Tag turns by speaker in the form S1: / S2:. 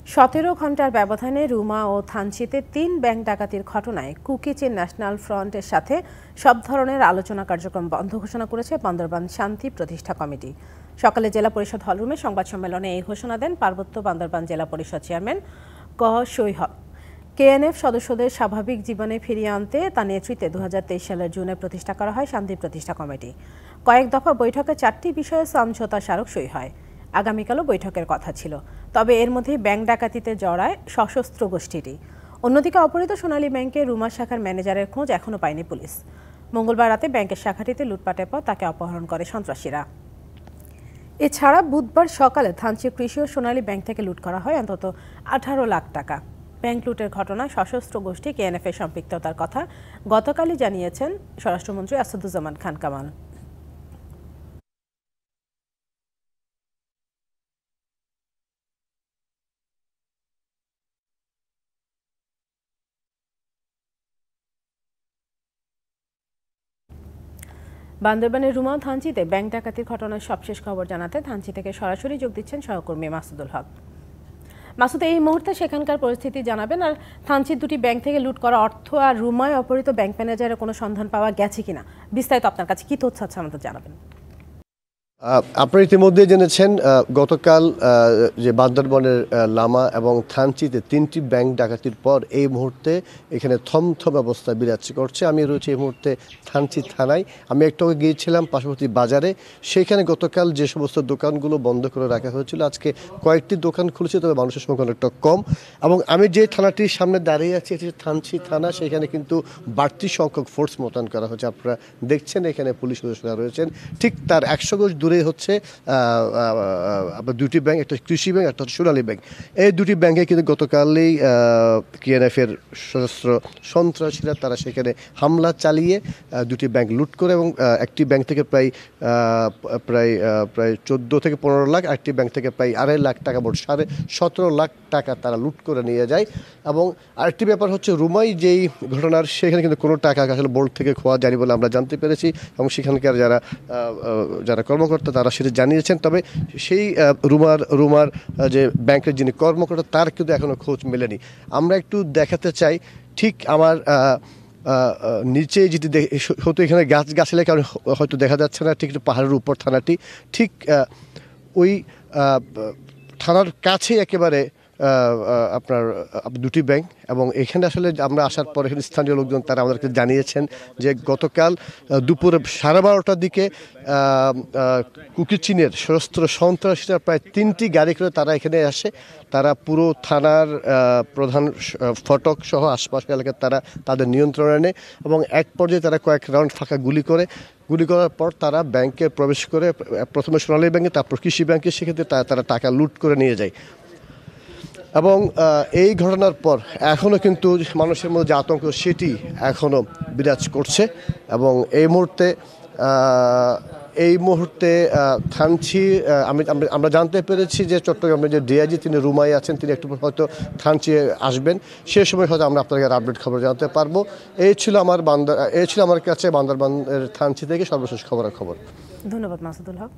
S1: 17 ঘণ্টার ব্যবধানে রুমা ও থানচিতে 3 ব্যাংক ডাকাতির ঘটনায় কুকিচিন ন্যাশনাল ফ্রন্টের সাথে সব ধরনের আলোচনা কার্যক্রম বন্ধ ঘোষণা করেছে বান্দরবান শান্তি প্রতিষ্ঠা কমিটি। সকালে জেলা পরিষদ হলরুমে সংবাদ সম্মেলনে এই ঘোষণা দেন পার্বত্য বান্দরবান জেলা পরিষদ চেয়ারম্যান ক সৈহব। কেএনএফ সদস্যদের স্বাভাবিক জীবনে ফিরিয়ে আনতে তার নেতৃত্বে 2023 সালের জুনে প্রতিষ্ঠা করা হয় শান্তি প্রতিষ্ঠা কমিটি। কয়েক দফা বৈঠকে 4টি বিষয়ে সমঝোতা স্মারক সই হয়। আগামীকালও বৈঠকের কথা ছিল, তবে এর মধ্যেই ব্যাংক ডাকাতিতে জড়ায় সশস্ত্র গোষ্ঠীটি। অন্যদিকে অপহৃত সোনালী ব্যাংকের রুমা শাখার ম্যানেজারের খোঁজ এখনও পায়নি পুলিশ। মঙ্গলবার রাতে ব্যাংকের শাখাটিতে লুটপাটের পর তাকে অপহরণ করে সন্ত্রাসীরা। এছাড়া বুধবার সকালে থানচি কৃষি ও সোনালী ব্যাংক থেকে লুট করা হয় অন্তত 18 লাখ টাকা। ব্যাংক লুটের ঘটনায় সশস্ত্র গোষ্ঠী কেএনএফ এর সম্পৃক্ততার কথা গতকালই জানিয়েছেন স্বরাষ্ট্রমন্ত্রী আসাদুজ্জামান খান কামাল। বান্দরবানের রুমা ও থানচিতে ব্যাংক ডাকাতির ঘটনার সবশেষ খবর জানাতে থানচি থেকে সরাসরি যোগ দিচ্ছেন সহকর্মী মাসুদুল হক। মাসুদ, এই মুহূর্তে সেখানকার পরিস্থিতি জানাবেন, আর থানচির দুটি ব্যাংক থেকে লুট করা অর্থ আর রুমায় অপহৃত ব্যাংক ম্যানেজারের কোনো সন্ধান পাওয়া গেছে কিনা, বিস্তারিত আপনার কাছে কি তথ্য আছে আমাদের জানাবেন।
S2: আপনারা ইতিমধ্যে জেনেছেন গতকাল যে বান্দরবনের লামা এবং থানচিতে 3টি ব্যাংক ডাকাতির পর এই মুহূর্তে এখানে থমথম অবস্থা বিরাজ করছে। আমি রয়েছি এই মুহূর্তে থানচি থানায়। আমি একটু গিয়েছিলাম পার্শ্ববর্তী বাজারে, সেখানে গতকাল যে সমস্ত দোকানগুলো বন্ধ করে রাখা হয়েছিল আজকে কয়েকটি দোকান খুলেছে, তবে মানুষের সংখ্যা অনেকটা কম। এবং আমি যে থানাটির সামনে দাঁড়িয়ে আছি এটি থানচি থানা, সেখানে কিন্তু বাড়তি সংখ্যক ফোর্স মোতায়েন করা হয়েছে। আপনারা দেখছেন এখানে পুলিশ সদস্যরা রয়েছেন। ঠিক তার 100 গজ দূরে হচ্ছে আপনার দুটি ব্যাংক, একটা কৃষি ব্যাংক, একটা হচ্ছে সোনালী ব্যাংক। এই দুটি ব্যাংকে কিন্তু গতকালই কেএনএফ এর সশস্ত্র সন্ত্রাসীরা তারা সেখানে হামলা চালিয়ে দুটি ব্যাংক লুট করে এবং একটি ব্যাংক থেকে প্রায় 14 থেকে 15 লাখ, একটি ব্যাংক থেকে প্রায় 2.5 লাখ টাকা, মোট 17.5 লাখ টাকা তারা লুট করে নিয়ে যায়। এবং আরেকটি ব্যাপার হচ্ছে রুমাই যেই ঘটনার, সেখানে কিন্তু কোনো টাকা আসলে বোর্ড থেকে খোয়া যায়নি বলে আমরা জানতে পেরেছি এবং সেখানকার যারা কর্মকর্তা তারা সেটা জানিয়েছেন। তবে সেই রুমার যে ব্যাংকের যিনি কর্মকর্তা তার কিন্তু এখনও খোঁজ মেলেনি। আমরা একটু দেখাতে চাই, ঠিক আমার নিচে যেটি হয়তো এখানে গাছগাছালি কারণে হয়তো দেখা যাচ্ছে না, ঠিক পাহাড়ের উপর থানাটি, ঠিক ওই থানার কাছে একেবারে আপনার দুটি ব্যাংক। এবং এখানে আসলে আমরা আসার পর এখানে স্থানীয় লোকজন তারা আমাদেরকে জানিয়েছেন যে গতকাল দুপুরে 12:30টার দিকে কুকিচিনের সশস্ত্র সন্ত্রাসীরা প্রায় 3টি গাড়ি করে তারা এখানে আসে। তারা পুরো থানার প্রধান ফটক সহ আশপাশের এলাকায় তারা তাদের নিয়ন্ত্রণে নেয় এবং এক পর্যায়ে তারা কয়েক রাউন্ড ফাঁকা গুলি করার পর তারা ব্যাংকে প্রবেশ করে প্রথমে সোনালী ব্যাংকে, তারপর কৃষি ব্যাংকে, সেক্ষেত্রে তারা টাকা লুট করে নিয়ে যায়। এবং এই ঘটনার পর এখনও কিন্তু মানুষের মধ্যে যে আতঙ্ক সেটি এখনও বিরাজ করছে। এবং এই মুহূর্তে থানচি আমরা জানতে পেরেছি যে চট্টগ্রামের যে ডিআইজি তিনি রুমাই আছেন, তিনি একটু হয়তো থানচি আসবেন, সে সময় হয়তো আমরা আপনাদের আপডেট খবর জানাতে পারবো। এই ছিল আমার কাছে বান্দরবানের থানচি থেকে সর্বশেষ খবর।
S1: ধন্যবাদ মাসুদুল হক।